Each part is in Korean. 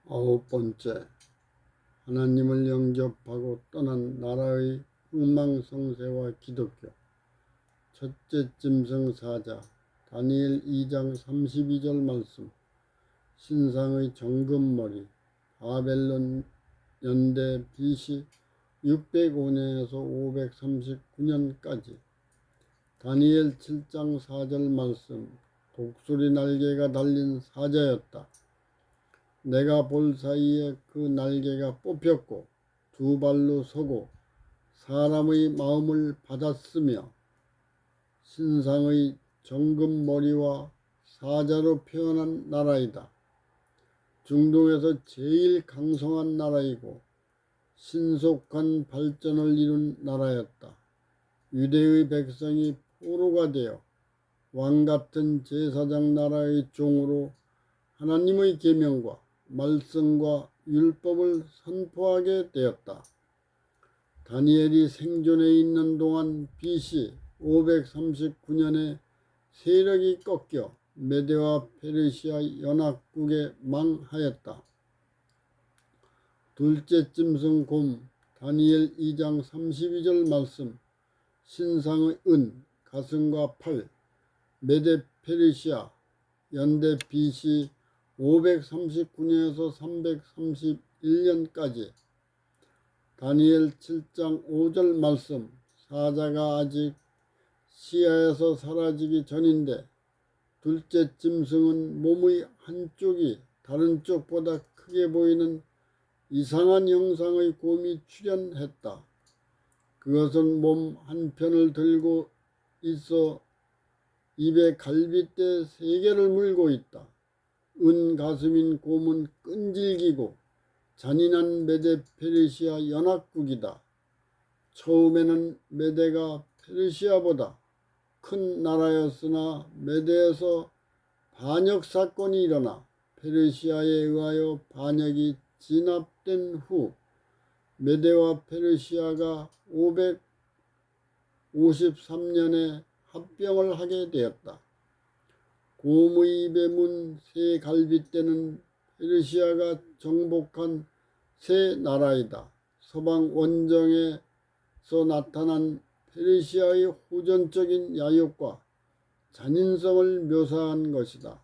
9번째, 하나님을 영접하고 떠난 나라의 흥망성쇠와 기독교. 첫째 짐승 사자, 다니엘 2장 32절 말씀. 신상의 정금머리, 바벨론 연대 BC 605년에서 539년까지. 다니엘 7장 4절 말씀. 독수리 날개가 달린 사자였다. 내가 볼 사이에 그 날개가 뽑혔고 두 발로 서고 사람의 마음을 받았으며 신상의 정금 머리와 사자로 표현한 나라이다. 중동에서 제일 강성한 나라이고 신속한 발전을 이룬 나라였다. 유대의 백성이 포로가 되어 왕같은 제사장 나라의 종으로 하나님의 계명과 말씀과 율법을 선포하게 되었다. 다니엘이 생존해 있는 동안 BC 539년에 세력이 꺾여 메대와 페르시아 연합국에 망하였다. 둘째 짐승 곰, 다니엘 2장 32절 말씀. 신상의 은, 가슴과 팔, 메대 페르시아 연대 BC 539년에서 331년까지. 다니엘 7장 5절 말씀. 사자가 아직 시야에서 사라지기 전인데 둘째 짐승은 몸의 한쪽이 다른 쪽보다 크게 보이는 이상한 형상의 곰이 출현했다. 그것은 몸 한편을 들고 있어 입에 갈빗대 3개를 물고 있다. 은 가슴인 곰은 끈질기고 잔인한 메대 페르시아 연합국이다. 처음에는 메대가 페르시아보다 큰 나라였으나 메대에서 반역 사건이 일어나 페르시아에 의하여 반역이 진압된 후 메대와 페르시아가 553년에 합병을 하게 되었다. 곰의 입에 문 새 갈빗대는 페르시아가 정복한 새 나라이다. 서방 원정에서 나타난 페르시아의 호전적인 야욕과 잔인성을 묘사한 것이다.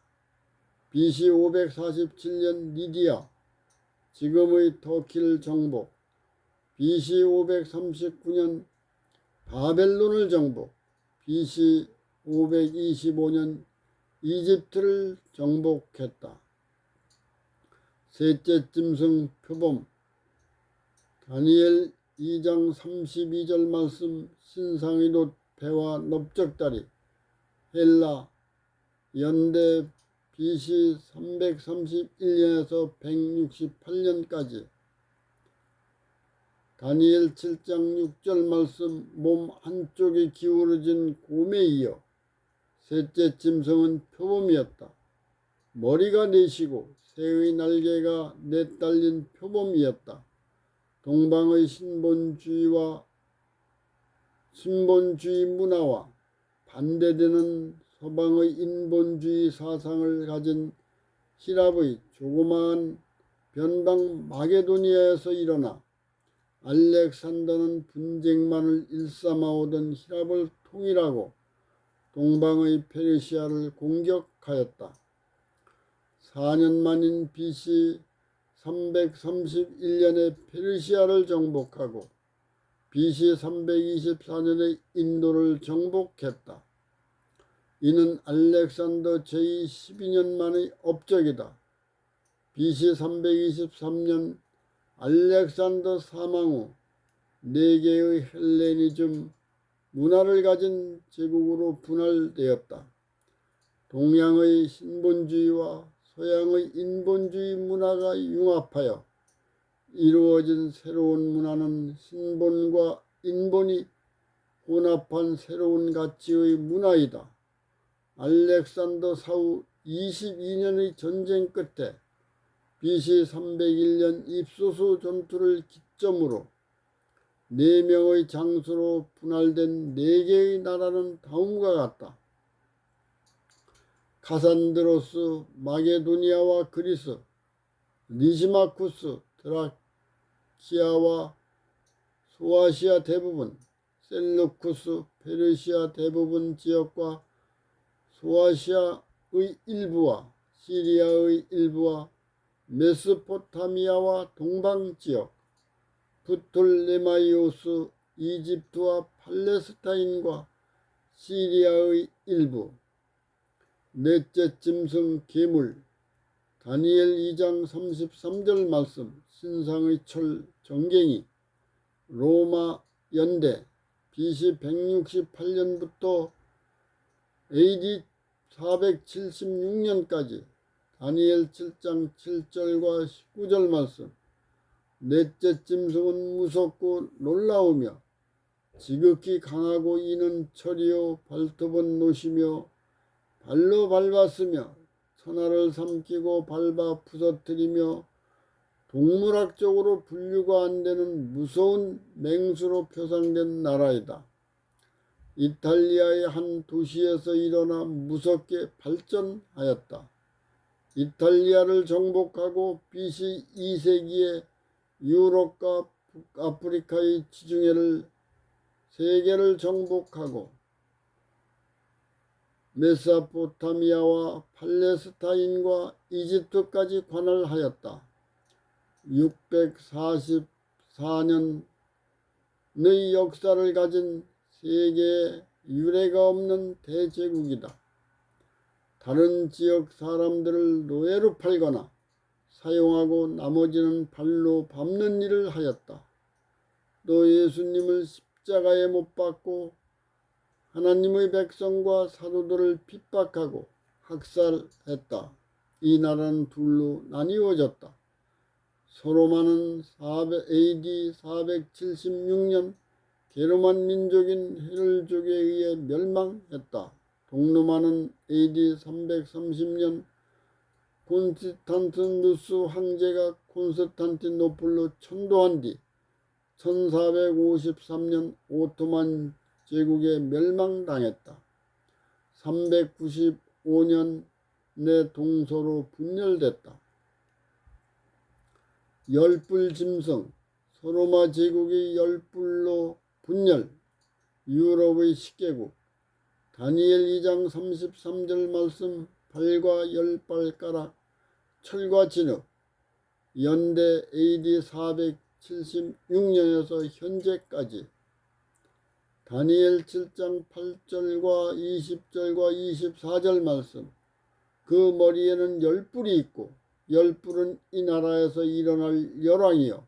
BC 547년 리디아, 지금의 터키를 정복, BC 539년 바벨론을 정복, BC 525년 이집트를 정복했다. 셋째 짐승 표범, 다니엘 2장 32절 말씀. 신상의 돛, 배와 넓적다리, 헬라 연대 BC 331년에서 168년까지. 다니엘 7장 6절 말씀. 몸 한쪽이 기울어진 곰에 이어 셋째 짐승은 표범이었다. 머리가 넷이고 새의 날개가 넷달린 표범이었다. 동방의 신본주의 문화와 반대되는 서방의 인본주의 사상을 가진 히랍의 조그마한 변방 마게도니아에서 일어나 알렉산더는 분쟁만을 일삼아오던 히랍을 통일하고 동방의 페르시아를 공격하였다. 4년 만인 BC 331년에 페르시아를 정복하고 BC 324년에 인도를 정복했다. 이는 알렉산더 제12년 만의 업적이다. BC 323년 알렉산더 사망 후 4개의 헬레니즘 문화를 가진 제국으로 분할되었다. 동양의 신본주의와 서양의 인본주의 문화가 융합하여 이루어진 새로운 문화는 신본과 인본이 혼합한 새로운 가치의 문화이다. 알렉산더 사후 22년의 전쟁 끝에 BC 301년 입소수 전투를 기점으로 4명의 장수로 분할된 4개의 나라는 다음과 같다. 카산드로스, 마게도니아와 그리스, 리시마쿠스, 드라키아와 소아시아 대부분, 셀루쿠스, 페르시아 대부분 지역과 소아시아의 일부와 시리아의 일부와 메소포타미아와 동방 지역, 프톨레마이오스, 이집트와 팔레스타인과 시리아의 일부, 넷째 짐승 괴물, 다니엘 2장 33절 말씀, 신상의 철 정갱이, 로마 연대, BC 168년부터 AD 476년까지, 다니엘 7장 7절과 19절 말씀, 넷째 짐승은 무섭고 놀라우며 지극히 강하고 이는 철이요 발톱은 노시며 발로 밟았으며 천하를 삼키고 밟아 부서뜨리며 동물학적으로 분류가 안 되는 무서운 맹수로 표상된 나라이다. 이탈리아의 한 도시에서 일어나 무섭게 발전하였다. 이탈리아를 정복하고 BC 2세기에 유럽과 북아프리카의 지중해를 세계를 정복하고 메소포타미아와 팔레스타인과 이집트까지 관할하였다. 644년의 역사를 가진 세계에 유례가 없는 대제국이다. 다른 지역 사람들을 노예로 팔거나 사용하고 나머지는 발로 밟는 일을 하였다. 또 예수님을 십자가에 못 박고 하나님의 백성과 사도들을 핍박하고 학살했다. 이 나라는 둘로 나뉘어졌다. 소로마는 AD 476년 게르만 민족인 헤를족에 의해 멸망했다. 동로마는 AD 330년 콘스탄티누스 황제가 콘스탄티노플로 천도한 뒤 1453년 오토만 제국에 멸망당했다. 395년에 동서로 분열됐다. 열불 짐승, 소로마 제국이 열불로 분열, 유럽의 10개국, 다니엘 2장 33절 말씀, 발과 10발가락, 철과 진흙, 연대 AD 476년에서 현재까지, 다니엘 7장 8절과 20절과 24절 말씀, 그 머리에는 열뿔이 있고 열뿔은 이 나라에서 일어날 열왕이요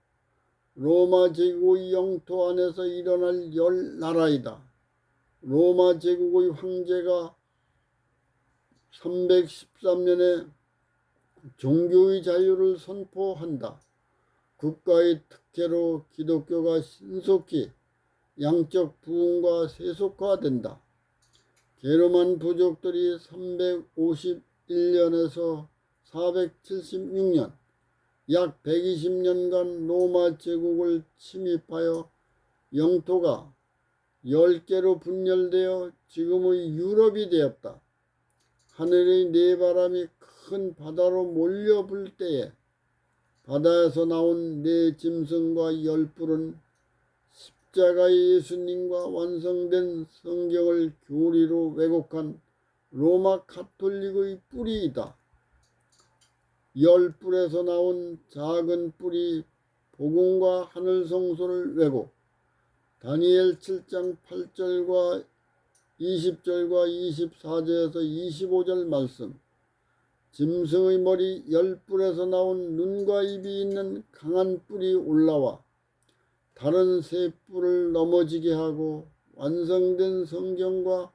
로마 제국의 영토 안에서 일어날 열 나라이다. 로마 제국의 황제가 313년에 종교의 자유를 선포한다. 국가의 특혜로 기독교가 신속히 양적 부흥과 세속화된다. 게르만 부족들이 351년에서 476년 약 120년간 로마 제국을 침입하여 영토가 10개로 분열되어 지금의 유럽이 되었다. 하늘의 네 바람이 큰 바다로 몰려 불 때에 바다에서 나온 네 짐승과 열뿔은 십자가의 예수님과 완성된 성경을 교리로 왜곡한 로마 가톨릭의 뿌리이다. 열뿔에서 나온 작은 뿔이 복음과 하늘 성소를 왜곡, 다니엘 7장 8절과 20절과 24절에서 25절 말씀, 짐승의 머리 열뿔에서 나온 눈과 입이 있는 강한 뿔이 올라와 다른 세 뿔을 넘어지게 하고 완성된 성경과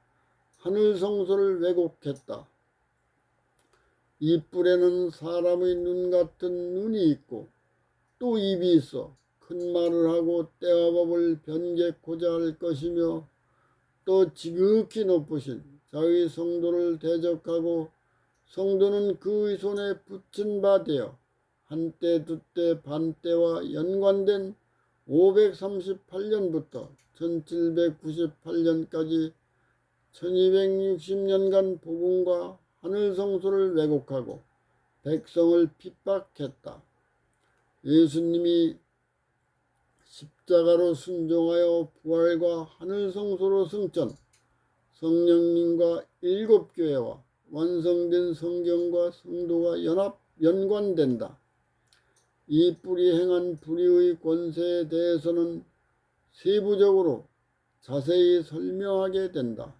하늘 성소를 왜곡했다. 이 뿔에는 사람의 눈 같은 눈이 있고 또 입이 있어 큰 말을 하고 때와 법을 변개코자 할 것이며 또 지극히 높으신 자의 성도를 대적하고 성도는 그의 손에 붙인 바 되어 한때 두때 반때와 연관된 538년부터 1798년까지 1260년간 복음과 하늘 성소를 왜곡하고 백성을 핍박했다. 예수님이 십자가로 순종하여 부활과 하늘 성소로 승천, 성령님과 일곱 교회와 완성된 성경과 성도가 연관된다. 이 뿔이 행한 불의의 권세에 대해서는 세부적으로 자세히 설명하게 된다.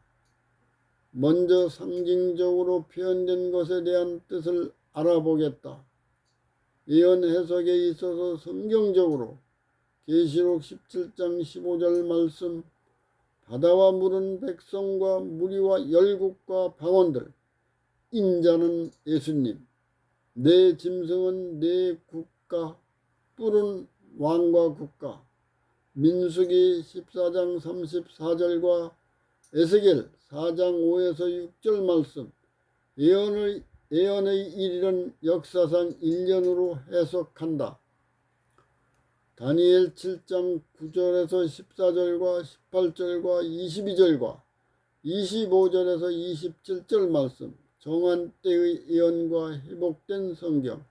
먼저 상징적으로 표현된 것에 대한 뜻을 알아보겠다. 예언 해석에 있어서 성경적으로 계시록 17장 15절 말씀, 바다와 물은 백성과 무리와 열국과 방언들, 인자는 예수님, 내 짐승은 내 국가, 뿔은 왕과 국가, 민수기 14장 34절과 에스겔 4장 5에서 6절 말씀, 예언의 일일은 역사상 1년으로 해석한다. 다니엘 7장 9절에서 14절과 18절과 22절과 25절에서 27절 말씀, 정한 때의 예언과 회복된 성경,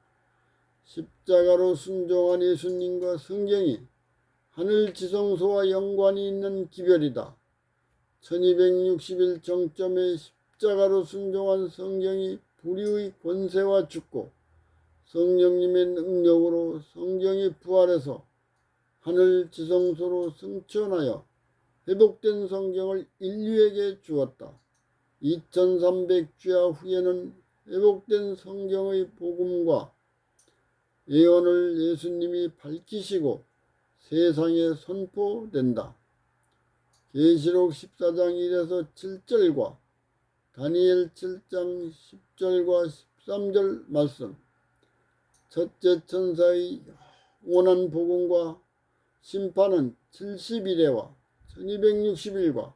십자가로 순종한 예수님과 성경이 하늘 지성소와 연관이 있는 기별이다. 1260일 정점에 십자가로 순종한 성경이 불의의 권세와 죽고 성령님의 능력으로 성경이 부활해서 하늘 지성소로 승천하여 회복된 성경을 인류에게 주었다. 2300주야 후에는 회복된 성경의 복음과 예언을 예수님이 밝히시고 세상에 선포된다. 계시록 14장 1에서 7절과 다니엘 7장 10절과 13절 말씀, 첫째 천사의 영원한 복음과 심판은 70일에와 1260일과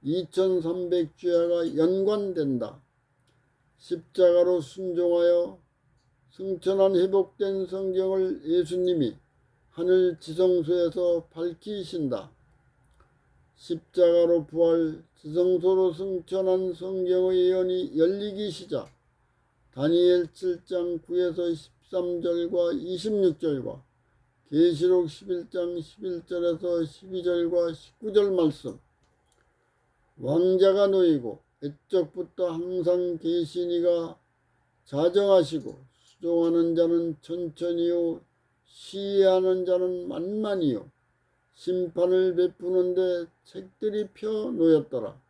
2300주야가 연관된다. 십자가로 순종하여 승천한 회복된 성경을 예수님이 하늘 지성소에서 밝히신다. 십자가로 부활 지성소로 승천한 성경의 예언이 열리기 시작 다니엘 7장 9에서 13절과 26절과 계시록 11장 11절에서 12절과 19절 말씀, 왕자가 놓이고 옛적부터 항상 계시니가 자정하시고 수종하는 자는 천천히요 시해하는 자는 만만히요 심판을 베푸는데 책들이 펴 놓였더라.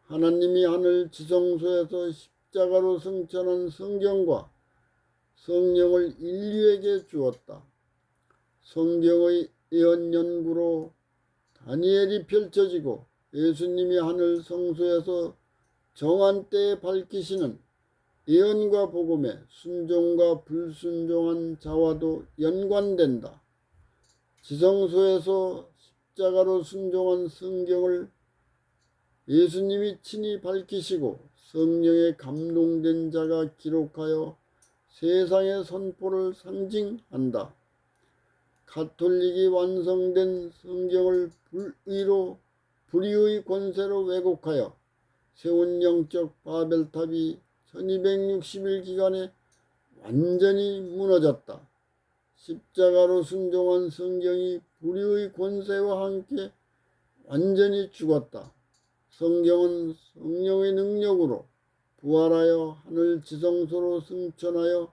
하나님이 하늘 지성소에서 십자가로 승천한 성경과 성령을 인류에게 주었다. 성경의 예언 연구로 다니엘이 펼쳐지고 예수님이 하늘 성소에서 정한 때에 밝히시는 예언과 복음에 순종과 불순종한 자와도 연관된다. 지성소에서 십자가로 순종한 성경을 예수님이 친히 밝히시고 성령에 감동된 자가 기록하여 세상의 선포를 상징한다. 가톨릭이 완성된 성경을 불의의 권세로 왜곡하여 세운 영적 바벨탑이 1260일 기간에 완전히 무너졌다. 십자가로 순종한 성경이 불의의 권세와 함께 완전히 죽었다. 성경은 성령의 능력으로 부활하여 하늘 지성소로 승천하여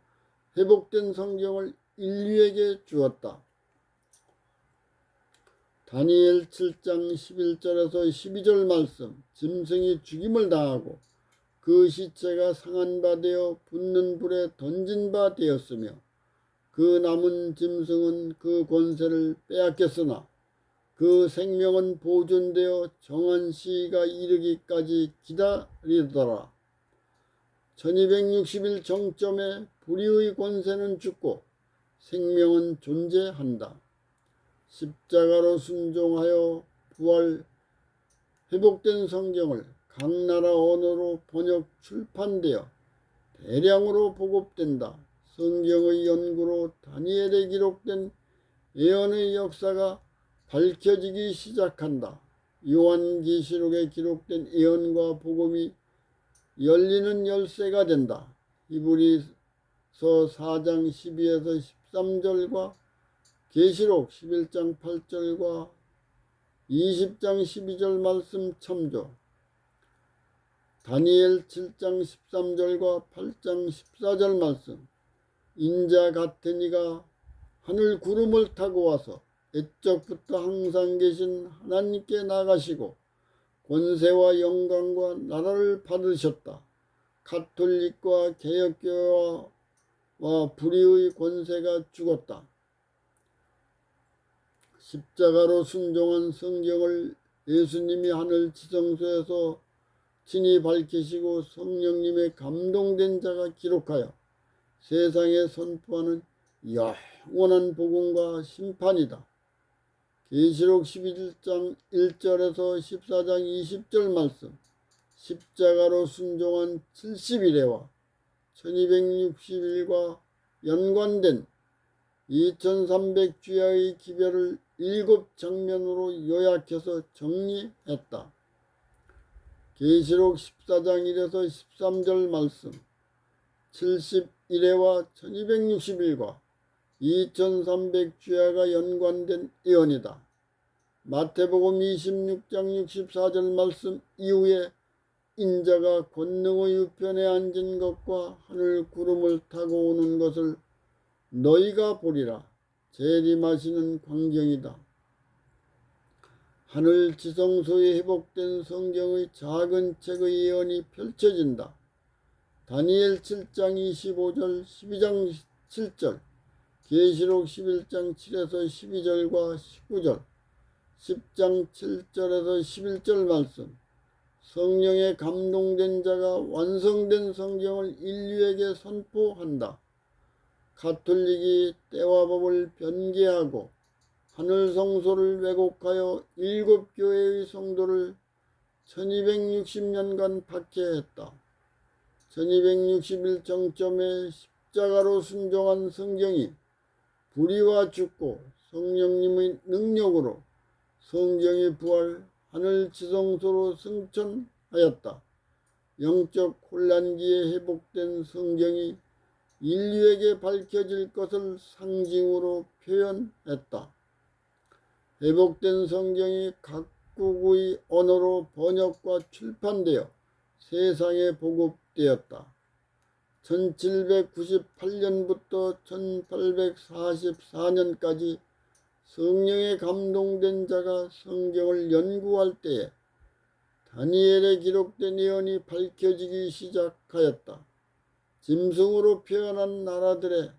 회복된 성경을 인류에게 주었다. 다니엘 7장 11절에서 12절 말씀, 짐승이 죽임을 당하고 그 시체가 상한 바 되어 붙는 불에 던진 바 되었으며 그 남은 짐승은 그 권세를 빼앗겼으나 그 생명은 보존되어 정한 시기가 이르기까지 기다리더라. 1260일 정점에 불의의 권세는 죽고 생명은 존재한다. 십자가로 순종하여 부활 회복된 성경을 각 나라 언어로 번역 출판되어 대량으로 보급된다. 성경의 연구로 다니엘에 기록된 예언의 역사가 밝혀지기 시작한다. 요한계시록에 기록된 예언과 복음이 열리는 열쇠가 된다. 히브리서 4장 12에서 13절과 계시록 11장 8절과 20장 12절 말씀 참조, 다니엘 7장 13절과 8장 14절 말씀, 인자 같은 이가 하늘 구름을 타고 와서 옛적부터 항상 계신 하나님께 나가시고 권세와 영광과 나라를 받으셨다. 가톨릭과 개혁교회와 불의의 권세가 죽었다. 십자가로 순종한 성경을 예수님이 하늘 지성소에서 친히 밝히시고 성령님의 감동된 자가 기록하여 세상에 선포하는 영원한 복음과 심판이다. 계시록 11장 1절에서 14장 20절 말씀, 십자가로 순종한 70일에와 1260일과 연관된 2300주야의 기별을 7장면으로 요약해서 정리했다. 계시록 14장 1에서 13절 말씀, 71회와 1260일과 2300주야가 연관된 예언이다. 마태복음 26장 64절 말씀 이후에 인자가 권능의 우편에 앉은 것과 하늘 구름을 타고 오는 것을 너희가 보리라. 재림하시는 광경이다. 하늘 지성소에 회복된 성경의 작은 책의 예언이 펼쳐진다. 다니엘 7장 25절 12장 7절, 계시록 11장 7에서 12절과 19절, 10장 7절에서 11절 말씀, 성령에 감동된 자가 완성된 성경을 인류에게 선포한다. 가톨릭이 때와 법을 변개하고 하늘 성소를 왜곡하여 7교회의 성도를 1260년간 박해했다. 1260일 정점에 십자가로 순종한 성경이 불의와 죽고 성령님의 능력으로 성경의 부활 하늘 지성소로 승천하였다. 영적 혼란기에 회복된 성경이 인류에게 밝혀질 것을 상징으로 표현했다. 회복된 성경이 각국의 언어로 번역과 출판되어 세상에 보급되었다. 1798년부터 1844년까지 성령에 감동된 자가 성경을 연구할 때에 다니엘에 기록된 예언이 밝혀지기 시작하였다. 짐승으로 표현한 나라들의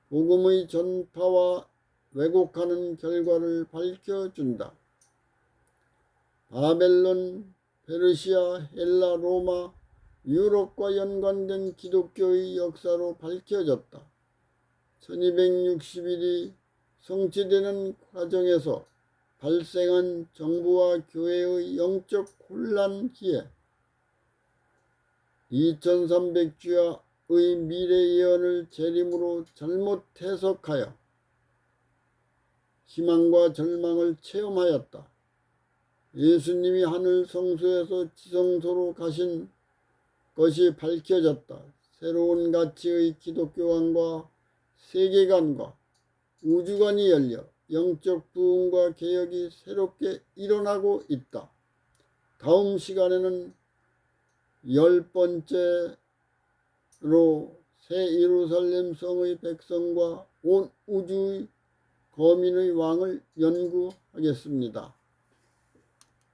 복음의 전파와 왜곡하는 결과를 밝혀준다. 바벨론, 페르시아, 헬라, 로마, 유럽과 연관된 기독교의 역사로 밝혀졌다. 1260일이 성취되는 과정에서 발생한 정부와 교회의 영적 혼란기에 2300주야의 미래 예언을 재림으로 잘못 해석하여 희망과 절망을 체험하였다. 예수님이 하늘 성소에서 지성소로 가신 것이 밝혀졌다. 새로운 가치의 기독교관과 세계관과 우주관이 열려 영적 부흥과 개혁이 새롭게 일어나고 있다. 다음 시간에는 10번째로 새 예루살렘 성의 백성과 온 우주의 거민의 왕을 연구하겠습니다.